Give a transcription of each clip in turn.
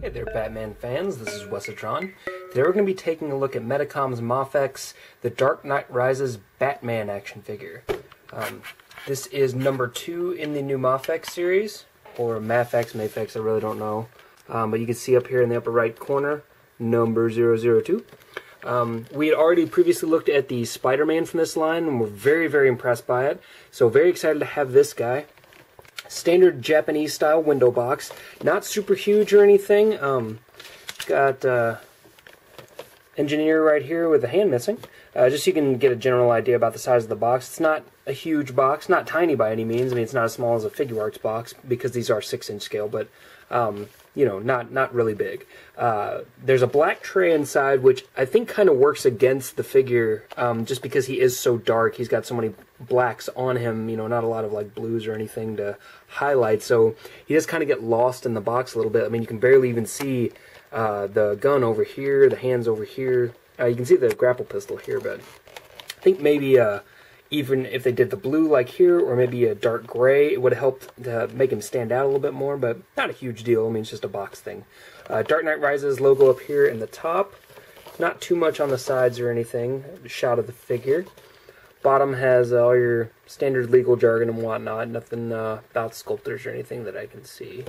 Hey there, Batman fans. This is Wesatron. Today we're going to be taking a look at Medicom's MAFEX, The Dark Knight Rises Batman action figure. This is number 2 in the new MAFEX series, or MAFEX, I really don't know. But you can see up here in the upper right corner, number 002. We had already previously looked at the Spider-Man from this line, and we're very, very impressed by it. So very excited to have this guy. Standard Japanese style window box, not super huge or anything. Got engineer right here with a hand missing, just so you can get a general idea about the size of the box. It's not a huge box, not tiny by any means. I mean, it's not as small as a Figure Arts box because these are 6-inch scale, but you know, not really big. There's a black tray inside, which I think kind of works against the figure, just because he is so dark. He's got so many blacks on him, you know, not a lot of like blues or anything to highlight, so he does kind of get lost in the box a little bit. I mean, you can barely even see the gun over here, the hands over here. You can see the grapple pistol here, but I think maybe even if they did the blue like here, or maybe a dark gray, it would have helped to make him stand out a little bit more, but not a huge deal. I mean, it's just a box thing. Dark Knight Rises logo up here in the top. Not too much on the sides or anything. A shot of the figure. Bottom has all your standard legal jargon and whatnot. Nothing about sculptors or anything that I can see.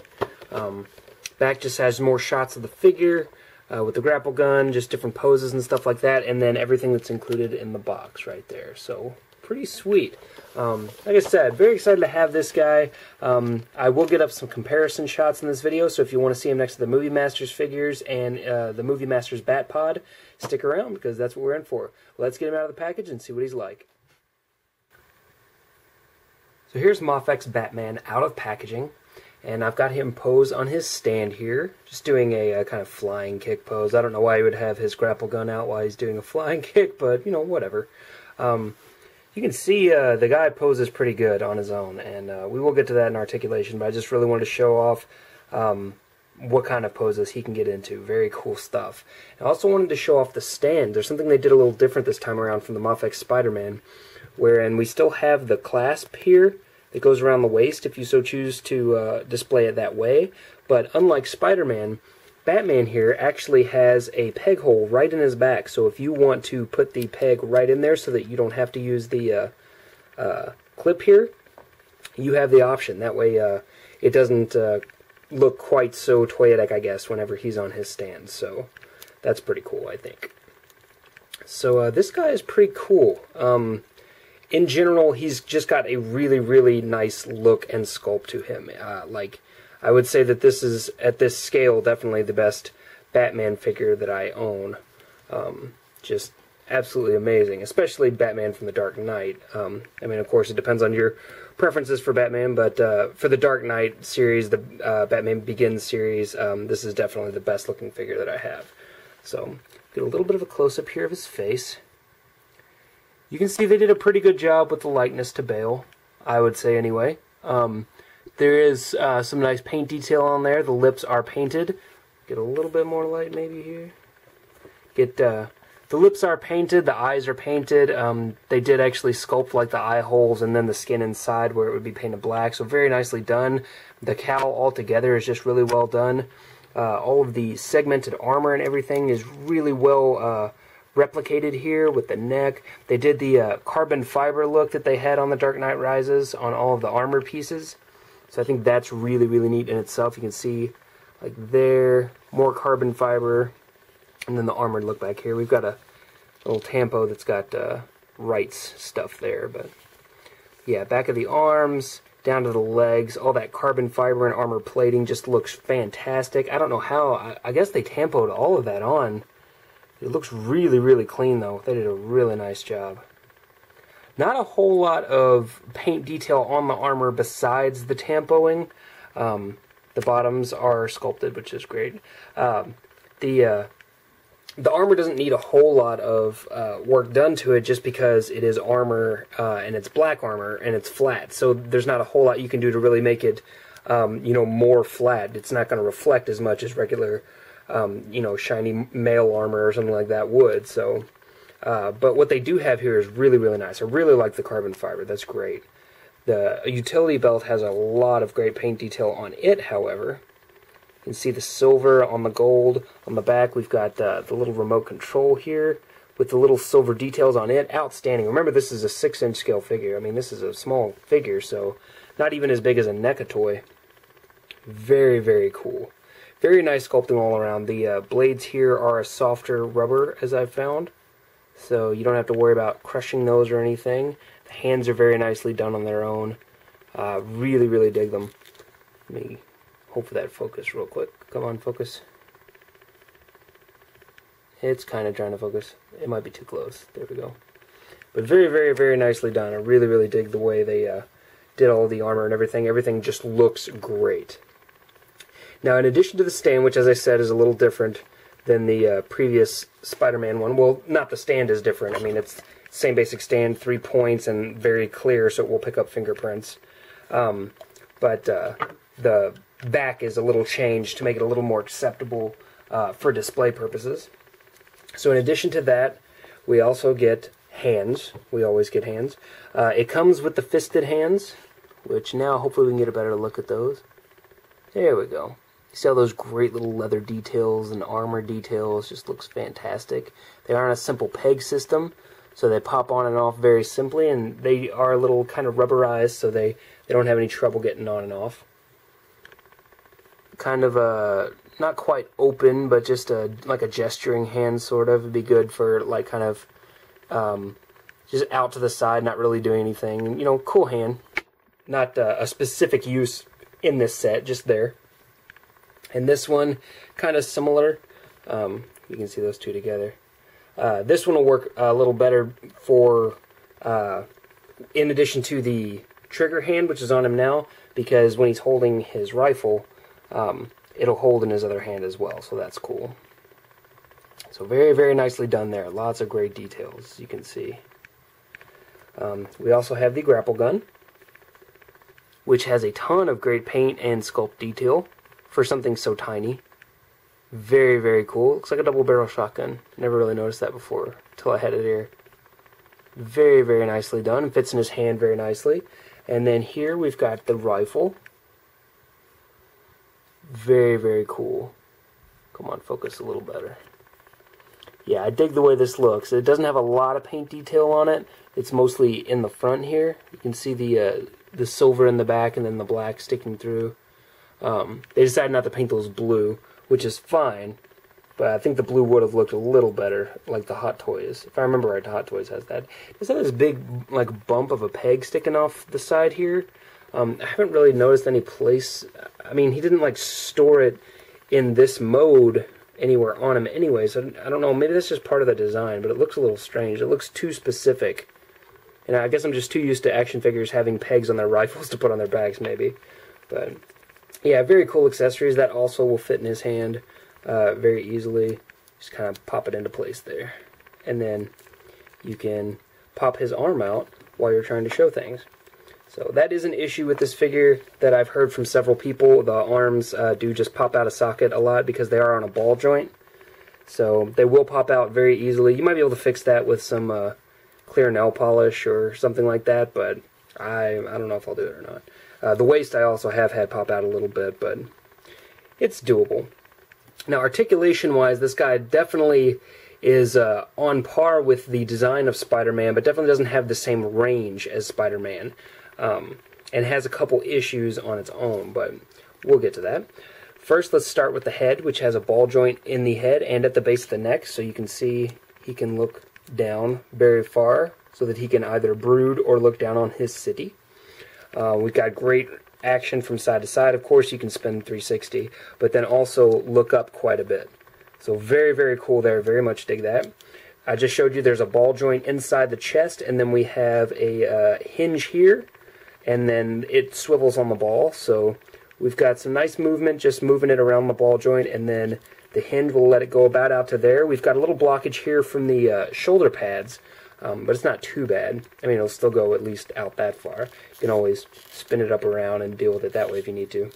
Back just has more shots of the figure with the grapple gun, just different poses and stuff like that, and then everything that's included in the box right there. So pretty sweet. Like I said, very excited to have this guy. I will get up some comparison shots in this video, so if you want to see him next to the Movie Masters figures and the Movie Masters Bat Pod, stick around because that's what we're in for. Let's get him out of the package and see what he's like. So here's MAFEX Batman out of packaging, and I've got him pose on his stand here, just doing a kind of flying kick pose. I don't know why he would have his grapple gun out while he's doing a flying kick, but, you know, whatever. You can see the guy poses pretty good on his own, and we will get to that in Articulation, but I just really wanted to show off what kind of poses he can get into. Very cool stuff. I also wanted to show off the stand. There's something they did a little different this time around from the MAFEX Spider-Man, wherein we still have the clasp here that goes around the waist if you so choose to display it that way, but unlike Spider-Man, Batman here actually has a peg hole right in his back, so if you want to put the peg right in there so that you don't have to use the clip here, you have the option. That way it doesn't look quite so toyetic, I guess, whenever he's on his stand, so that's pretty cool, I think. So this guy is pretty cool. In general, he's just got a really, really nice look and sculpt to him. Like, I would say that this is, at this scale, definitely the best Batman figure that I own. Just absolutely amazing, especially Batman from the Dark Knight. I mean, of course, it depends on your preferences for Batman, but for the Dark Knight series, the Batman Begins series, this is definitely the best looking figure that I have. So, get a little bit of a close-up here of his face. You can see they did a pretty good job with the likeness to Bale, I would say anyway. There is some nice paint detail on there. The lips are painted. Get a little bit more light maybe here. The lips are painted, the eyes are painted. They did actually sculpt like the eye holes and then the skin inside where it would be painted black, so very nicely done. The cowl altogether is just really well done. All of the segmented armor and everything is really well replicated here with the neck. They did the carbon fiber look that they had on the Dark Knight Rises on all of the armor pieces. So I think that's really, really neat in itself. You can see, like there, more carbon fiber, and then the armored look back here. We've got a little tampo that's got Wright's stuff there, but yeah, back of the arms, down to the legs, all that carbon fiber and armor plating just looks fantastic. I don't know how, I guess they tampoed all of that on. It looks really, really clean, though. They did a really nice job. Not a whole lot of paint detail on the armor besides the tampoing. The bottoms are sculpted, which is great. The armor doesn't need a whole lot of work done to it just because it is armor, and it's black armor, and it's flat. So there's not a whole lot you can do to really make it, you know, more flat. It's not going to reflect as much as regular you know, shiny mail armor or something like that would. So, but what they do have here is really, really nice. I really like the carbon fiber. That's great. The utility belt has a lot of great paint detail on it, however. You can see the silver on the gold. On the back, we've got the little remote control here with the little silver details on it. Outstanding. Remember, this is a 6-inch scale figure. I mean, this is a small figure, so not even as big as a NECA toy. Very, very cool. Very nice sculpting all around. The blades here are a softer rubber, as I've found, so you don't have to worry about crushing those or anything. The hands are very nicely done on their own. Really, really dig them. Let me hope for that focus real quick. Come on, focus. It's kind of trying to focus. It might be too close. There we go. But very, very, very nicely done. I really, really dig the way they did all the armor and everything. Everything just looks great. Now, in addition to the stand, which, as I said, is a little different than the previous Spider-Man one. Well, not the stand is different. I mean, it's the same basic stand, 3 points, and very clear, so it will pick up fingerprints. But the back is a little changed to make it a little more acceptable for display purposes. So in addition to that, we also get hands. We always get hands. It comes with the fisted hands, which now hopefully we can get a better look at those. There we go. You see all those great little leather details and armor details. Just looks fantastic. They aren't a simple peg system, so they pop on and off very simply, and they are a little kind of rubberized, so they don't have any trouble getting on and off. Kind of not quite open, but just like a gesturing hand, sort of. It'd be good for like kind of just out to the side, not really doing anything. You know, cool hand. Not a specific use in this set, just there. And this one, kind of similar. You can see those two together. This one will work a little better for, in addition to the trigger hand, which is on him now, because when he's holding his rifle, it'll hold in his other hand as well, so that's cool. So very, very nicely done there. Lots of great details, you can see. We also have the grapple gun, which has a ton of great paint and sculpt detail for something so tiny. Very, very cool. Looks like a double barrel shotgun. Never really noticed that before until I had it here. Very, very nicely done. Fits in his hand very nicely. And then here we've got the rifle. Very, very cool. Come on, focus a little better. Yeah, I dig the way this looks. It doesn't have a lot of paint detail on it. It's mostly in the front here. You can see the silver in the back and then the black sticking through. They decided not to paint those blue, which is fine, but I think the blue would have looked a little better, like the Hot Toys. If I remember right, the Hot Toys has that. It's got this big, like, bump of a peg sticking off the side here. I haven't really noticed any place. I mean, he didn't, like, store it in this mode anywhere on him anyway, so I don't know. Maybe that's just part of the design, but it looks a little strange. It looks too specific. And I guess I'm just too used to action figures having pegs on their rifles to put on their backs, maybe. But yeah, very cool accessories. That also will fit in his hand very easily. Just kind of pop it into place there. And then you can pop his arm out while you're trying to show things. So that is an issue with this figure that I've heard from several people. The arms do just pop out of socket a lot because they are on a ball joint. So they will pop out very easily. You might be able to fix that with some clear nail polish or something like that, but I don't know if I'll do it or not. The waist I also have had pop out a little bit, but it's doable. Now, articulation-wise, this guy definitely is on par with the design of Spider-Man, but definitely doesn't have the same range as Spider-Man, and has a couple issues on its own, but we'll get to that. First, let's start with the head, which has a ball joint in the head and at the base of the neck, so you can see he can look down very far so that he can either brood or look down on his city. We've got great action from side to side. Of course, you can spin 360, but then also look up quite a bit. So very, very cool there. Very much dig that. I just showed you there's a ball joint inside the chest, and then we have a hinge here, and then it swivels on the ball. So we've got some nice movement, just moving it around the ball joint, and then the hinge will let it go about out to there. We've got a little blockage here from the shoulder pads, but it's not too bad. I mean, it'll still go at least out that far. You can always spin it up around and deal with it that way if you need to.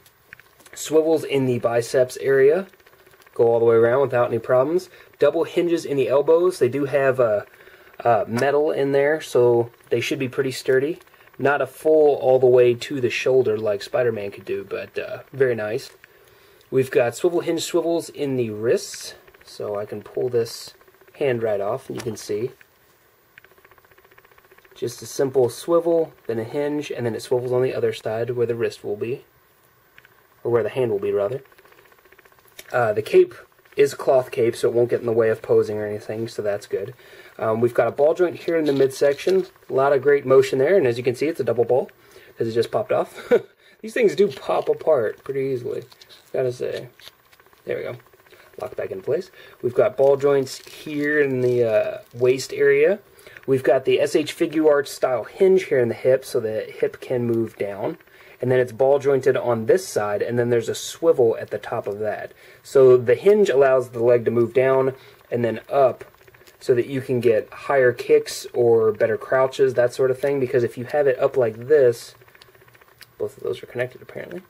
Swivels in the biceps area. Go all the way around without any problems. Double hinges in the elbows. They do have metal in there, so they should be pretty sturdy. Not a full all the way to the shoulder like Spider-Man could do, but very nice. We've got swivel hinge swivels in the wrists, so I can pull this hand right off, and you can see. Just a simple swivel, then a hinge, and then it swivels on the other side where the wrist will be. Or where the hand will be, rather. The cape is a cloth cape, so it won't get in the way of posing or anything, so that's good. We've got a ball joint here in the midsection. A lot of great motion there, and as you can see, it's a double ball, because it just popped off. These things do pop apart pretty easily, gotta say. There we go. Lock back in place. We've got ball joints here in the waist area. We've got the SH Figure Arts style hinge here in the hip, so the hip can move down. And then it's ball jointed on this side, and then there's a swivel at the top of that. So the hinge allows the leg to move down and then up so that you can get higher kicks or better crouches, that sort of thing. Because if you have it up like this, both of those are connected apparently.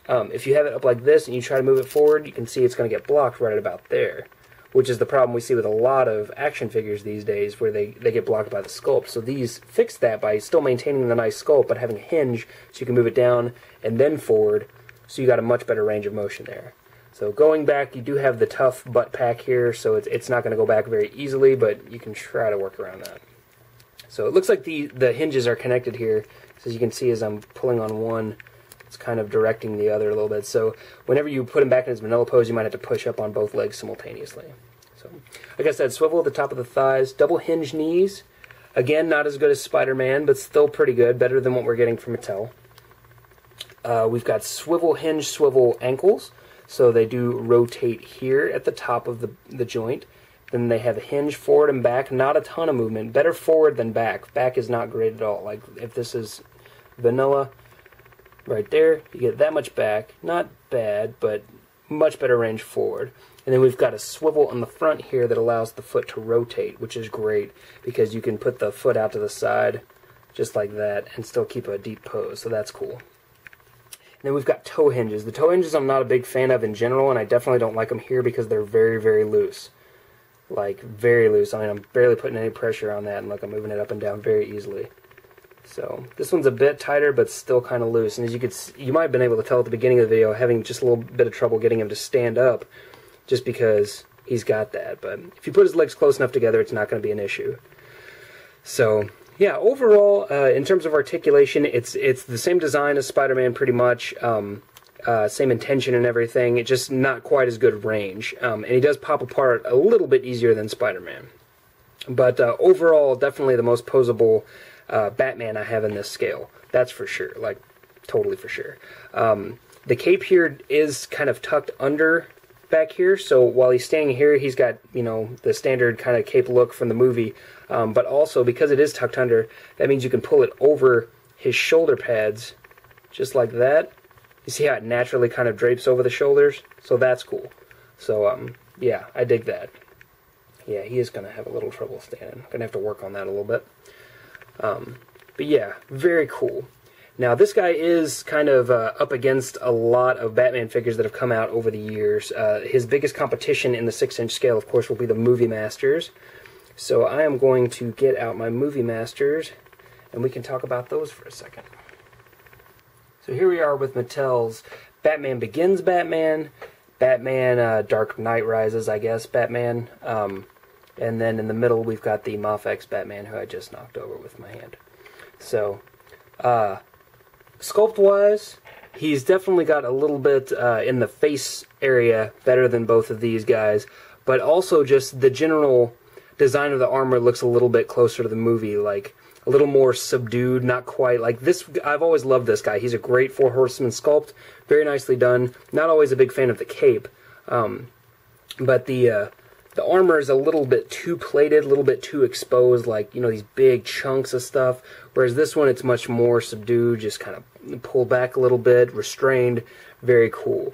If you have it up like this and you try to move it forward, you can see it's going to get blocked right about there, which is the problem we see with a lot of action figures these days, where they get blocked by the sculpt. So these fix that by still maintaining the nice sculpt, but having a hinge so you can move it down and then forward, so you got a much better range of motion there. So going back, you do have the tough butt pack here, so it's not going to go back very easily, but you can try to work around that. So it looks like the hinges are connected here. So as you can see, as I'm pulling on one, it's kind of directing the other a little bit. So whenever you put him back in his vanilla pose, you might have to push up on both legs simultaneously. So, like I said, swivel at the top of the thighs, double hinge knees. Again, not as good as Spider-Man, but still pretty good, better than what we're getting from Mattel. We've got swivel hinge swivel ankles, so they do rotate here at the top of the joint. Then they have a hinge forward and back, not a ton of movement, better forward than back. Back is not great at all. Like if this is vanilla, right there, you get that much back. Not bad, but much better range forward. And then we've got a swivel on the front here that allows the foot to rotate, which is great because you can put the foot out to the side just like that and still keep a deep pose, so that's cool. And then we've got toe hinges. The toe hinges I'm not a big fan of in general, and I definitely don't like them here because they're very, very loose. Like, very loose. I mean, I'm barely putting any pressure on that, and look, I'm moving it up and down very easily. So this one's a bit tighter, but still kind of loose. And as you could see, you might have been able to tell at the beginning of the video, having just a little bit of trouble getting him to stand up, just because he's got that. But if you put his legs close enough together, it's not going to be an issue. So yeah, overall, in terms of articulation, it's the same design as Spider-Man pretty much. Same intention and everything. It's just not quite as good range. And he does pop apart a little bit easier than Spider-Man. But overall, definitely the most posable Batman I have in this scale. That's for sure. Like, totally for sure. The cape here is kind of tucked under back here, so while he's standing here, he's got, you know, the standard kind of cape look from the movie, but also, because it is tucked under, that means you can pull it over his shoulder pads, just like that. You see how it naturally kind of drapes over the shoulders? So that's cool. So, yeah, I dig that. Yeah, he is going to have a little trouble standing. Going to have to work on that a little bit. But yeah, very cool. Now, this guy is kind of up against a lot of Batman figures that have come out over the years. His biggest competition in the 6-inch scale, of course, will be the Movie Masters. So I am going to get out my Movie Masters, and we can talk about those for a second. So here we are with Mattel's Batman Begins Batman, Batman Dark Knight Rises, I guess, Batman, and then in the middle we've got the MAFEX Batman, who I just knocked over with my hand. So, sculpt-wise, he's definitely got a little bit in the face area better than both of these guys, but also just the general design of the armor looks a little bit closer to the movie, like a little more subdued, not quite like this. I've always loved this guy. He's a great Four Horsemen sculpt, very nicely done. Not always a big fan of the cape, but the armor is a little bit too plated, a little bit too exposed, like, you know, these big chunks of stuff, whereas this one, it's much more subdued, just kind of pulled back a little bit, restrained, very cool.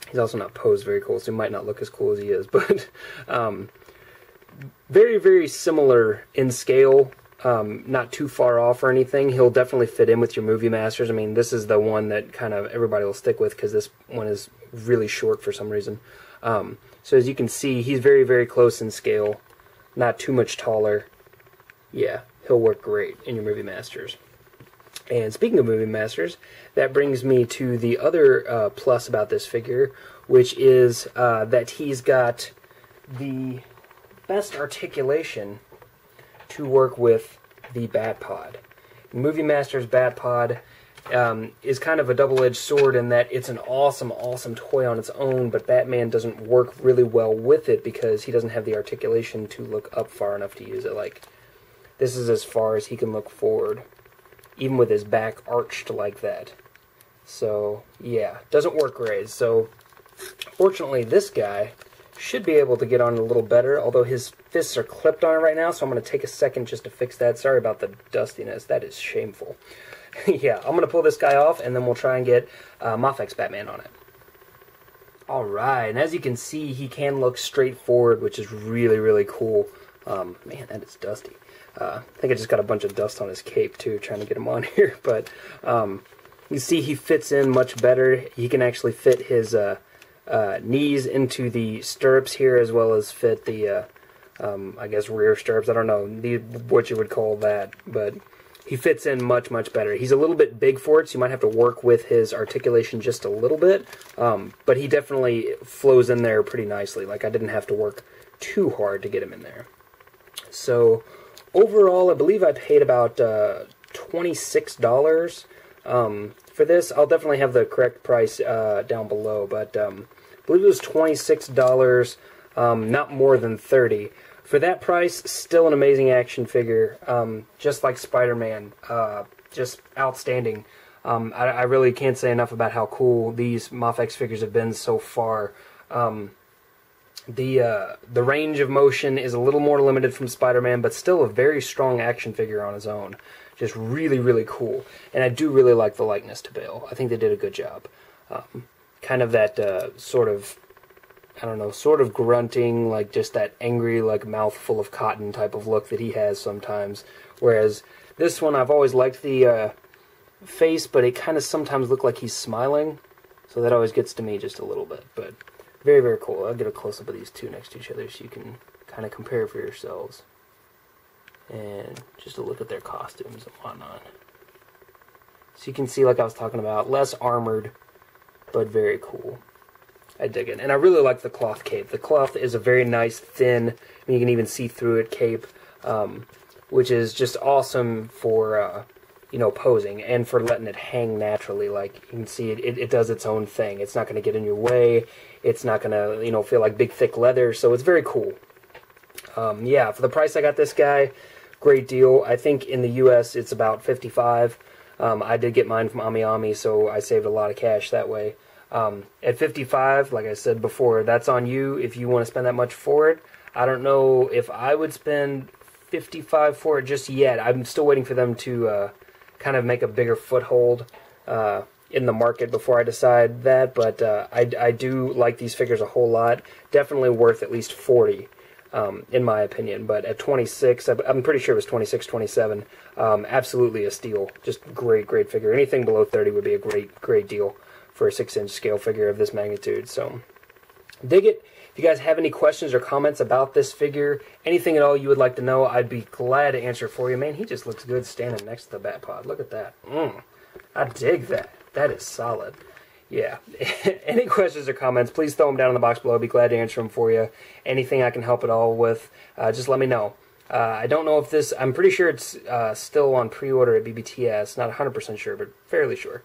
He's also not posed very cool, so he might not look as cool as he is, but very, very similar in scale, not too far off or anything. He'll definitely fit in with your Movie Masters. I mean, this is the one that kind of everybody will stick with because this one is really short for some reason. So as you can see, he's very, very close in scale, not too much taller. Yeah, he'll work great in your Movie Masters. And speaking of Movie Masters, that brings me to the other plus about this figure, which is that he's got the best articulation to work with the Bat Pod. Movie Masters Bat Pod is kind of a double-edged sword in that it's an awesome, awesome toy on its own, but Batman doesn't work really well with it because he doesn't have the articulation to look up far enough to use it. Like, this is as far as he can look forward, even with his back arched like that. So, yeah, doesn't work great. So, fortunately, this guy should be able to get on a little better, although his fists are clipped on it right now, so I'm going to take a second just to fix that. Sorry about the dustiness. That is shameful. Yeah, I'm going to pull this guy off, and then we'll try and get MAFEX Batman on it. Alright, and as you can see, he can look straight forward, which is really, really cool. Man, that is dusty. I think I just got a bunch of dust on his cape, too, trying to get him on here. But you see he fits in much better. He can actually fit his knees into the stirrups here, as well as fit the, I guess, rear stirrups. I don't know what you would call that, but he fits in much, much better. He's a little bit big for it, so you might have to work with his articulation just a little bit, but he definitely flows in there pretty nicely. Like, I didn't have to work too hard to get him in there. So, overall, I believe I paid about $26 for this. I'll definitely have the correct price down below, but I believe it was $26, not more than $30. For that price, still an amazing action figure, just like Spider-Man, just outstanding. I really can't say enough about how cool these MAFEX figures have been so far. The range of motion is a little more limited from Spider-Man, but still a very strong action figure on his own. Just really, really cool. And I do really like the likeness to Bale. I think they did a good job. Kind of that sort of, I don't know, sort of grunting, like just that angry, like mouth full of cotton type of look that he has sometimes. Whereas this one, I've always liked the face, but it kind of sometimes looked like he's smiling. So that always gets to me just a little bit. But very, very cool. I'll get a close-up of these two next to each other so you can kind of compare for yourselves. And just a look at their costumes and whatnot. So you can see, like I was talking about, less armored, but very cool. I dig it. And I really like the cloth cape. The cloth is a very nice, thin, I mean, you can even see through it cape, which is just awesome for, you know, posing and for letting it hang naturally. Like, you can see it does its own thing. It's not going to get in your way. It's not going to, you know, feel like big, thick leather. So it's very cool. Yeah, for the price I got this guy, great deal. I think in the U.S. it's about $55. I did get mine from AmiAmi, so I saved a lot of cash that way. At $55, like I said before, that's on you if you want to spend that much for it. I don't know if I would spend $55 for it just yet. I'm still waiting for them to kind of make a bigger foothold in the market before I decide that, but I do like these figures a whole lot. Definitely worth at least $40, in my opinion, but at $26, I'm pretty sure it was $26, $27, absolutely a steal. Just great, great figure. Anything below $30 would be a great, great deal for a 6-inch scale figure of this magnitude. So, dig it. If you guys have any questions or comments about this figure, anything at all you would like to know, I'd be glad to answer for you. Man, he just looks good standing next to the Batpod. Look at that. I dig that. That is solid. Yeah. Any questions or comments, please throw them down in the box below. I'd be glad to answer them for you. Anything I can help at all with, just let me know. I don't know if this, I'm pretty sure it's still on pre-order at BBTS. Not 100% sure, but fairly sure.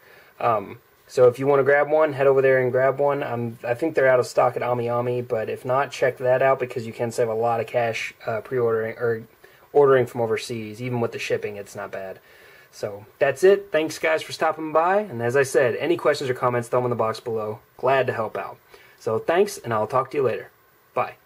So if you want to grab one, head over there and grab one. I think they're out of stock at AmiAmi, but if not, check that out because you can save a lot of cash pre-ordering or ordering from overseas. Even with the shipping, it's not bad. So that's it. Thanks, guys, for stopping by. And as I said, any questions or comments, throw them in the box below. Glad to help out. So thanks, and I'll talk to you later. Bye.